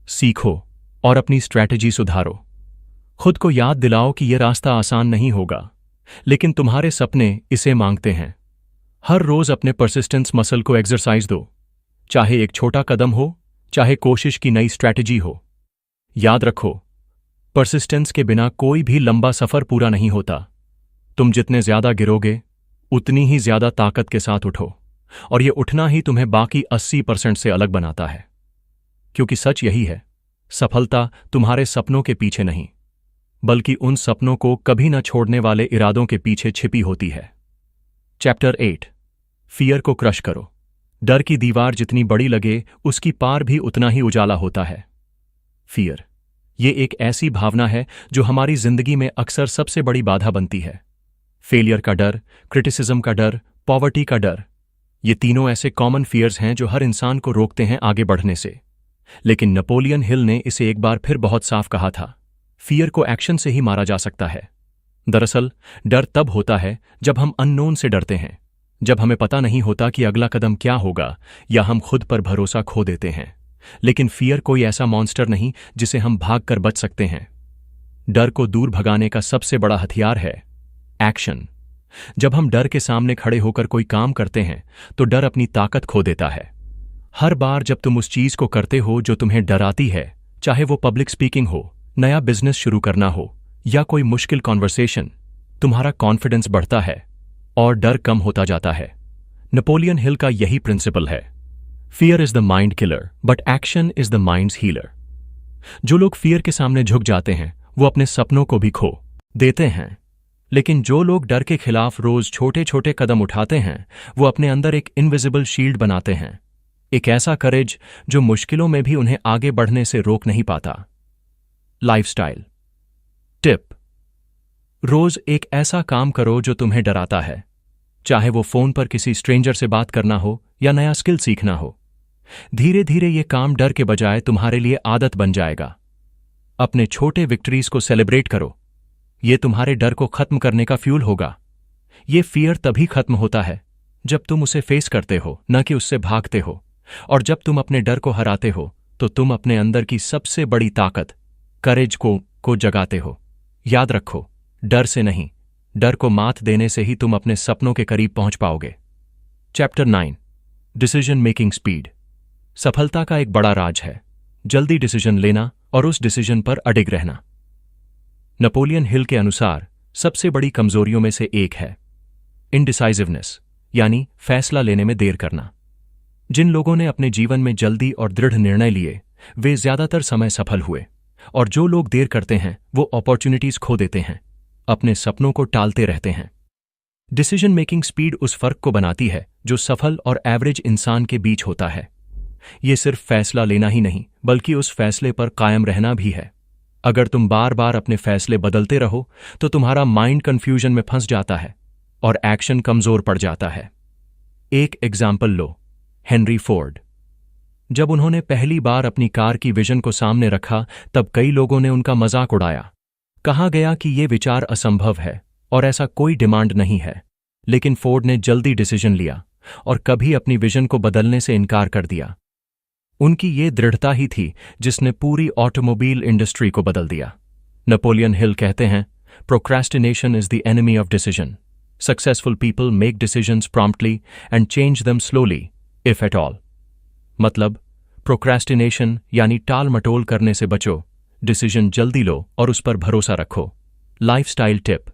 सीखो और अपनी स्ट्रैटेजी सुधारो। खुद को याद दिलाओ कि यह रास्ता आसान नहीं होगा, लेकिन तुम्हारे सपने इसे मांगते हैं। हर रोज अपने परसिस्टेंस मसल को एक्सरसाइज दो, चाहे एक छोटा कदम हो, चाहे कोशिश की नई स्ट्रैटेजी हो। याद रखो, परसिस्टेंस के बिना कोई भी लंबा सफर पूरा नहीं होता। तुम जितने ज्यादा गिरोगे, उतनी ही ज्यादा ताकत के साथ उठो। और ये उठना ही तुम्हें बाकी 80% से अलग बनाता है। क्योंकि सच यही है, सफलता तुम्हारे सपनों के पीछे नहीं, बल्कि उन सपनों को कभी न छोड़ने वाले इरादों के पीछे छिपी होती है। चैप्टर 8, फियर को क्रश करो। डर की दीवार जितनी बड़ी लगे, उसकी पार भी उतना ही उजाला होता है। फियर, ये एक ऐसी भावना है जो हमारी जिंदगी में अक्सर सबसे बड़ी बाधा बनती है। फेलियर का डर, क्रिटिसिज्म का डर, पॉवर्टी का डर, ये तीनों ऐसे कॉमन फियर्स हैं जो हर इंसान को रोकते हैं आगे बढ़ने से। लेकिन नेपोलियन हिल ने इसे एक बार फिर बहुत साफ कहा था, फियर को एक्शन से ही मारा जा सकता है। दरअसल डर तब होता है जब हम अननोन से डरते हैं, जब हमें पता नहीं होता कि अगला कदम क्या होगा, या हम खुद पर भरोसा खो देते हैं। लेकिन फियर कोई ऐसा मॉन्स्टर नहीं जिसे हम भाग कर बच सकते हैं। डर को दूर भगाने का सबसे बड़ा हथियार है एक्शन। जब हम डर के सामने खड़े होकर कोई काम करते हैं तो डर अपनी ताकत खो देता है। हर बार जब तुम उस चीज को करते हो जो तुम्हें डराती है, चाहे वो पब्लिक स्पीकिंग हो, नया बिजनेस शुरू करना हो, या कोई मुश्किल कॉन्वर्सेशन, तुम्हारा कॉन्फिडेंस बढ़ता है और डर कम होता जाता है। नेपोलियन हिल का यही प्रिंसिपल है, fear is the mind killer but action is the minds healer. जो लोग फियर के सामने झुक जाते हैं वो अपने सपनों को भी खो देते हैं, लेकिन जो लोग डर के खिलाफ रोज छोटे छोटे कदम उठाते हैं वो अपने अंदर एक इनविजिबल शील्ड बनाते हैं, एक ऐसा करेज जो मुश्किलों में भी उन्हें आगे बढ़ने से रोक नहीं पाता। लाइफस्टाइल टिप, रोज एक ऐसा काम करो जो तुम्हें डराता है, चाहे वो फोन पर किसी स्ट्रेंजर से बात करना हो या नया स्किल सीखना हो। धीरे धीरे ये काम डर के बजाय तुम्हारे लिए आदत बन जाएगा। अपने छोटे विक्ट्रीज को सेलिब्रेट करो, ये तुम्हारे डर को खत्म करने का फ्यूल होगा। ये फियर तभी खत्म होता है जब तुम उसे फेस करते हो, न कि उससे भागते हो। और जब तुम अपने डर को हराते हो तो तुम अपने अंदर की सबसे बड़ी ताकत करेज को जगाते हो। याद रखो, डर से नहीं, डर को मात देने से ही तुम अपने सपनों के करीब पहुंच पाओगे। Chapter 9, decision making speed. सफलता का एक बड़ा राज है जल्दी डिसीजन लेना और उस डिसीजन पर अडिग रहना। नेपोलियन हिल के अनुसार सबसे बड़ी कमजोरियों में से एक है इनडिसाइसिवनेस, यानी फैसला लेने में देर करना। जिन लोगों ने अपने जीवन में जल्दी और दृढ़ निर्णय लिए वे ज्यादातर समय सफल हुए, और जो लोग देर करते हैं वो अपॉर्चुनिटीज खो देते हैं, अपने सपनों को टालते रहते हैं। डिसीजन मेकिंग स्पीड उस फर्क को बनाती है जो सफल और एवरेज इंसान के बीच होता है। ये सिर्फ फैसला लेना ही नहीं, बल्कि उस फैसले पर कायम रहना भी है। अगर तुम बार बार अपने फैसले बदलते रहो तो तुम्हारा माइंड कंफ्यूजन में फंस जाता है और एक्शन कमजोर पड़ जाता है। एक एग्जाम्पल लो, हेनरी फोर्ड। जब उन्होंने पहली बार अपनी कार की विजन को सामने रखा तब कई लोगों ने उनका मजाक उड़ाया। कहा गया कि ये विचार असंभव है और ऐसा कोई डिमांड नहीं है। लेकिन फोर्ड ने जल्दी डिसीजन लिया और कभी अपनी विजन को बदलने से इनकार कर दिया। उनकी ये दृढ़ता ही थी जिसने पूरी ऑटोमोबाइल इंडस्ट्री को बदल दिया। नेपोलियन हिल कहते हैं, procrastination is the enemy of decision. Successful people make decisions promptly and change them slowly if at all. मतलब प्रोक्रेस्टिनेशन यानी टाल मटोल करने से बचो, डिसीजन जल्दी लो और उस पर भरोसा रखो। लाइफस्टाइल टिप,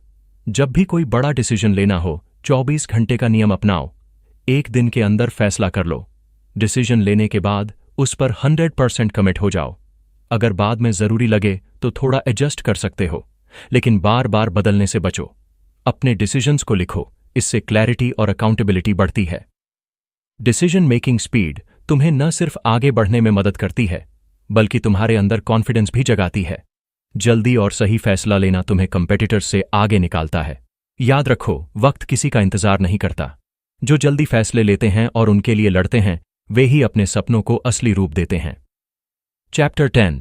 जब भी कोई बड़ा डिसीजन लेना हो 24 घंटे का नियम अपनाओ। एक दिन के अंदर फैसला कर लो। डिसीजन लेने के बाद उस पर 100% कमिट हो जाओ। अगर बाद में जरूरी लगे तो थोड़ा एडजस्ट कर सकते हो, लेकिन बार बार बदलने से बचो। अपने डिसीजंस को लिखो, इससे क्लैरिटी और अकाउंटेबिलिटी बढ़ती है। डिसीजन मेकिंग स्पीड तुम्हें न सिर्फ आगे बढ़ने में मदद करती है, बल्कि तुम्हारे अंदर कॉन्फिडेंस भी जगाती है। जल्दी और सही फैसला लेना तुम्हें कंपेटिटर्स से आगे निकालता है। याद रखो, वक्त किसी का इंतजार नहीं करता। जो जल्दी फैसले लेते हैं और उनके लिए लड़ते हैं वे ही अपने सपनों को असली रूप देते हैं। चैप्टर 10,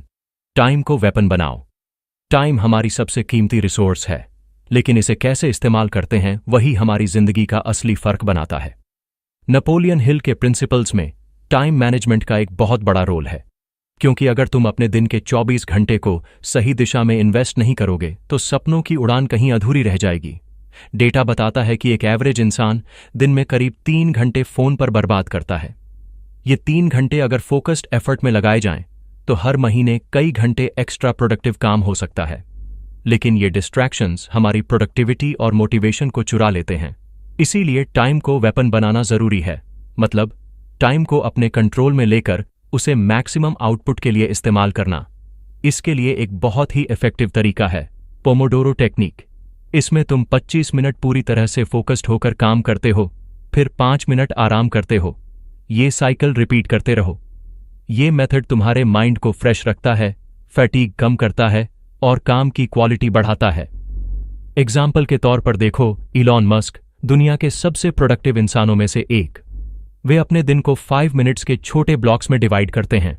टाइम को वेपन बनाओ। टाइम हमारी सबसे कीमती रिसोर्स है, लेकिन इसे कैसे इस्तेमाल करते हैं वही हमारी जिंदगी का असली फर्क बनाता है। नेपोलियन हिल के प्रिंसिपल्स में टाइम मैनेजमेंट का एक बहुत बड़ा रोल है, क्योंकि अगर तुम अपने दिन के 24 घंटे को सही दिशा में इन्वेस्ट नहीं करोगे तो सपनों की उड़ान कहीं अधूरी रह जाएगी। डेटा बताता है कि एक एवरेज इंसान दिन में करीब 3 घंटे फोन पर बर्बाद करता है। ये 3 घंटे अगर फोकस्ड एफर्ट में लगाए जाएं तो हर महीने कई घंटे एक्स्ट्रा प्रोडक्टिव काम हो सकता है। लेकिन ये डिस्ट्रैक्शंस हमारी प्रोडक्टिविटी और मोटिवेशन को चुरा लेते हैं। इसीलिए टाइम को वेपन बनाना जरूरी है। मतलब टाइम को अपने कंट्रोल में लेकर उसे मैक्सिमम आउटपुट के लिए इस्तेमाल करना। इसके लिए एक बहुत ही इफेक्टिव तरीका है पोमोडोरो टेक्निक। इसमें तुम 25 मिनट पूरी तरह से फोकस्ड होकर काम करते हो, फिर 5 मिनट आराम करते हो। ये साइकिल रिपीट करते रहो। ये मेथड तुम्हारे माइंड को फ्रेश रखता है, फैटीग कम करता है और काम की क्वालिटी बढ़ाता है। एग्जाम्पल के तौर पर देखो, इलॉन मस्क दुनिया के सबसे प्रोडक्टिव इंसानों में से एक। वे अपने दिन को 5 मिनट्स के छोटे ब्लॉक्स में डिवाइड करते हैं।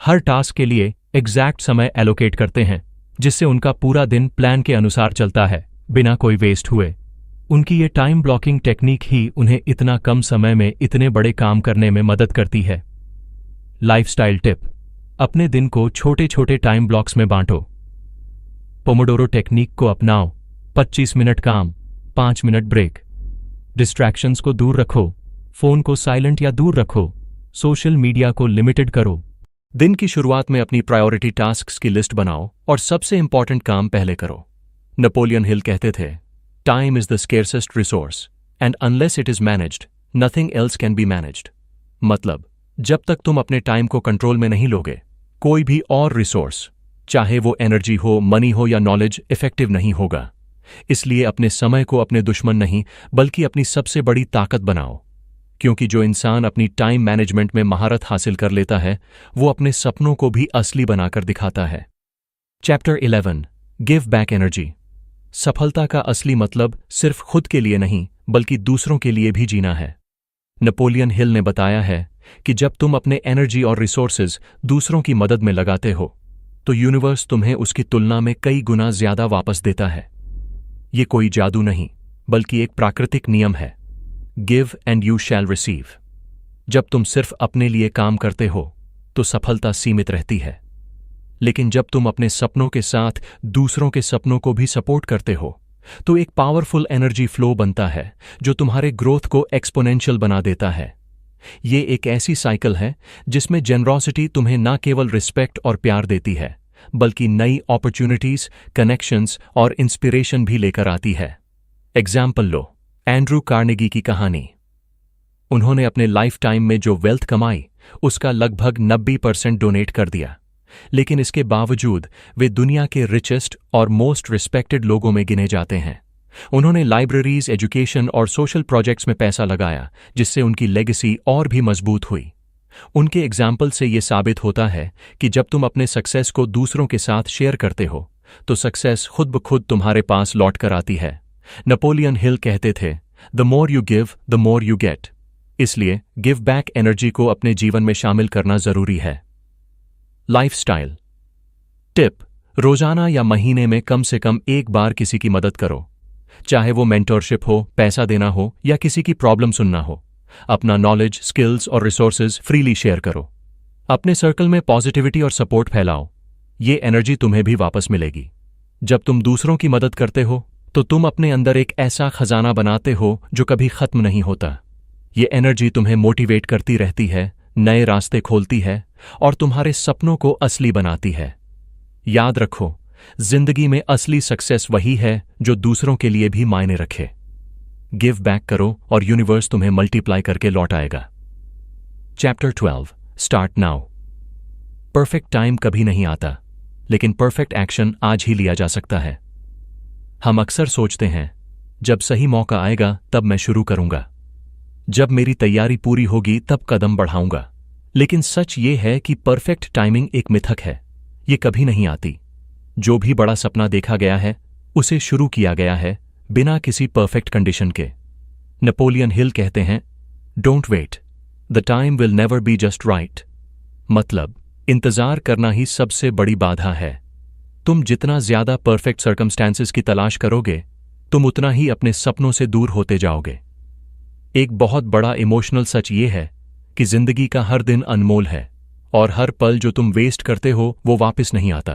हर टास्क के लिए एग्जैक्ट समय एलोकेट करते हैं, जिससे उनका पूरा दिन प्लान के अनुसार चलता है, बिना कोई वेस्ट हुए। उनकी ये टाइम ब्लॉकिंग टेक्निक ही उन्हें इतना कम समय में इतने बड़े काम करने में मदद करती है। लाइफस्टाइल टिप: अपने दिन को छोटे छोटे टाइम ब्लॉक्स में बांटो। पोमोडोरो टेक्निक को अपनाओ। 25 मिनट काम, 5 मिनट ब्रेक। डिस्ट्रैक्शंस को दूर रखो। फोन को साइलेंट या दूर रखो। सोशल मीडिया को लिमिटेड करो। दिन की शुरुआत में अपनी प्रायोरिटी टास्क्स की लिस्ट बनाओ और सबसे इंपॉर्टेंट काम पहले करो। नेपोलियन हिल कहते थे, time is the scarcest resource and unless it is managed nothing else can be managed. मतलब, जब तक तुम अपने टाइम को कंट्रोल में नहीं लोगे, कोई भी और रिसोर्स, चाहे वो एनर्जी हो, मनी हो या नॉलेज, इफेक्टिव नहीं होगा। इसलिए अपने समय को अपने दुश्मन नहीं बल्कि अपनी सबसे बड़ी ताकत बनाओ, क्योंकि जो इंसान अपनी टाइम मैनेजमेंट में महारत हासिल कर लेता है, वो अपने सपनों को भी असली बनाकर दिखाता है। Chapter 11 give back energy. सफलता का असली मतलब सिर्फ खुद के लिए नहीं बल्कि दूसरों के लिए भी जीना है। नेपोलियन हिल ने बताया है कि जब तुम अपने एनर्जी और रिसोर्सेज दूसरों की मदद में लगाते हो, तो यूनिवर्स तुम्हें उसकी तुलना में कई गुना ज्यादा वापस देता है। ये कोई जादू नहीं बल्कि एक प्राकृतिक नियम है। Give and you shall receive. जब तुम सिर्फ अपने लिए काम करते हो तो सफलता सीमित रहती है, लेकिन जब तुम अपने सपनों के साथ दूसरों के सपनों को भी सपोर्ट करते हो तो एक पावरफुल एनर्जी फ्लो बनता है जो तुम्हारे ग्रोथ को एक्सपोनेंशियल बना देता है। ये एक ऐसी साइकिल है जिसमें जेनरोसिटी तुम्हें न केवल रिस्पेक्ट और प्यार देती है बल्कि नई अपॉर्चुनिटीज, कनेक्शंस और इंस्पिरेशन भी लेकर आती है। एग्जाम्पल लो, एंड्रू कार्नेगी की कहानी। उन्होंने अपने लाइफ टाइम में जो वेल्थ कमाई उसका लगभग 90% डोनेट कर दिया, लेकिन इसके बावजूद वे दुनिया के रिचेस्ट और मोस्ट रिस्पेक्टेड लोगों में गिने जाते हैं। उन्होंने लाइब्रेरीज, एजुकेशन और सोशल प्रोजेक्ट्स में पैसा लगाया, जिससे उनकी लेगेसी और भी मजबूत हुई। उनके एग्जाम्पल से ये साबित होता है कि जब तुम अपने सक्सेस को दूसरों के साथ शेयर करते हो तो सक्सेस खुद ब खुद तुम्हारे पास लौट कर आती है। नेपोलियन हिल कहते थे, the more you give the more you get. इसलिए गिव बैक एनर्जी को अपने जीवन में शामिल करना जरूरी है। लाइफस्टाइल टिप: रोजाना या महीने में कम से कम एक बार किसी की मदद करो, चाहे वो मेंटरशिप हो, पैसा देना हो या किसी की प्रॉब्लम सुनना हो। अपना नॉलेज, स्किल्स और रिसोर्सेज फ्रीली शेयर करो। अपने सर्कल में पॉजिटिविटी और सपोर्ट फैलाओ। ये एनर्जी तुम्हें भी वापस मिलेगी। जब तुम दूसरों की मदद करते हो तो तुम अपने अंदर एक ऐसा खजाना बनाते हो जो कभी खत्म नहीं होता। ये एनर्जी तुम्हें मोटिवेट करती रहती है, नए रास्ते खोलती है और तुम्हारे सपनों को असली बनाती है। याद रखो, जिंदगी में असली सक्सेस वही है जो दूसरों के लिए भी मायने रखे। गिव बैक करो और यूनिवर्स तुम्हें मल्टीप्लाई करके लौट आएगा। Chapter 12 start now. Perfect time कभी नहीं आता, लेकिन परफेक्ट एक्शन आज ही लिया जा सकता है। हम अक्सर सोचते हैं, जब सही मौका आएगा तब मैं शुरू करूंगा, जब मेरी तैयारी पूरी होगी तब कदम बढ़ाऊंगा। लेकिन सच ये है कि परफेक्ट टाइमिंग एक मिथक है। ये कभी नहीं आती। जो भी बड़ा सपना देखा गया है उसे शुरू किया गया है बिना किसी परफेक्ट कंडीशन के। नेपोलियन हिल कहते हैं, don't wait, the time will never be just right. मतलब, इंतजार करना ही सबसे बड़ी बाधा है। तुम जितना ज्यादा परफेक्ट सर्कमस्टेंसेस की तलाश करोगे, तुम उतना ही अपने सपनों से दूर होते जाओगे। एक बहुत बड़ा इमोशनल सच ये है कि जिंदगी का हर दिन अनमोल है और हर पल जो तुम वेस्ट करते हो वो वापस नहीं आता।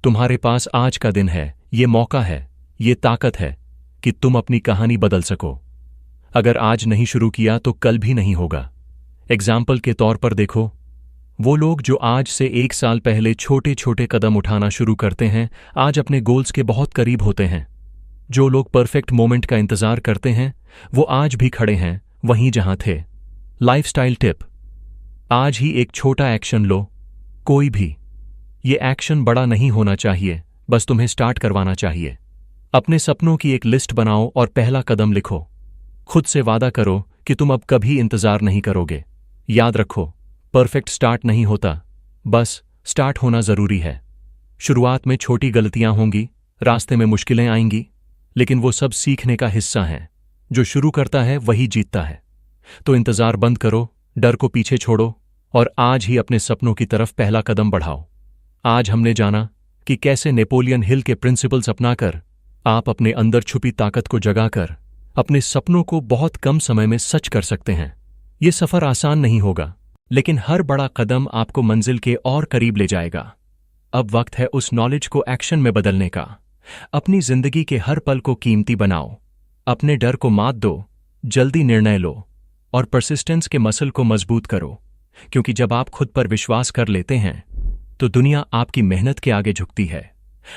तुम्हारे पास आज का दिन है, ये मौका है, ये ताकत है कि तुम अपनी कहानी बदल सको। अगर आज नहीं शुरू किया तो कल भी नहीं होगा। एग्जाम्पल के तौर पर देखो, वो लोग जो आज से 1 साल पहले छोटे छोटे कदम उठाना शुरू करते हैं, आज अपने गोल्स के बहुत करीब होते हैं। जो लोग परफेक्ट मोमेंट का इंतजार करते हैं, वो आज भी खड़े हैं वहीं जहां थे। Lifestyle tip. आज ही एक छोटा एक्शन लो, कोई भी। ये एक्शन बड़ा नहीं होना चाहिए, बस तुम्हें स्टार्ट करवाना चाहिए। अपने सपनों की एक लिस्ट बनाओ और पहला कदम लिखो। खुद से वादा करो कि तुम अब कभी इंतजार नहीं करोगे। याद रखो, परफेक्ट स्टार्ट नहीं होता, बस स्टार्ट होना जरूरी है। शुरुआत में छोटी गलतियां होंगी, रास्ते में मुश्किलें आएंगी, लेकिन वो सब सीखने का हिस्सा हैं। जो शुरू करता है वही जीतता है। तो इंतजार बंद करो, डर को पीछे छोड़ो और आज ही अपने सपनों की तरफ पहला कदम बढ़ाओ। आज हमने जाना कि कैसे नेपोलियन हिल के प्रिंसिपल्स अपनाकर आप अपने अंदर छुपी ताकत को जगाकर अपने सपनों को बहुत कम समय में सच कर सकते हैं। ये सफर आसान नहीं होगा, लेकिन हर बड़ा कदम आपको मंजिल के और करीब ले जाएगा। अब वक्त है उस नॉलेज को एक्शन में बदलने का। अपनी जिंदगी के हर पल को कीमती बनाओ, अपने डर को मात दो, जल्दी निर्णय लो और परसिस्टेंस के मसल को मजबूत करो, क्योंकि जब आप खुद पर विश्वास कर लेते हैं तो दुनिया आपकी मेहनत के आगे झुकती है।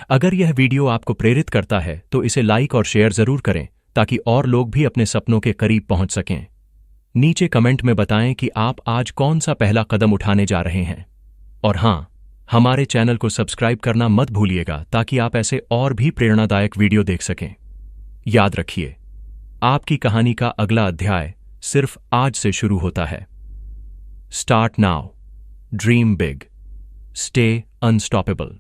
अगर यह वीडियो आपको प्रेरित करता है तो इसे लाइक और शेयर जरूर करें, ताकि और लोग भी अपने सपनों के करीब पहुंच सकें। नीचे कमेंट में बताएं कि आप आज कौन सा पहला कदम उठाने जा रहे हैं। और हां, हमारे चैनल को सब्सक्राइब करना मत भूलिएगा, ताकि आप ऐसे और भी प्रेरणादायक वीडियो देख सकें। याद रखिए, आपकी कहानी का अगला अध्याय सिर्फ आज से शुरू होता है। Start now, dream big, stay unstoppable.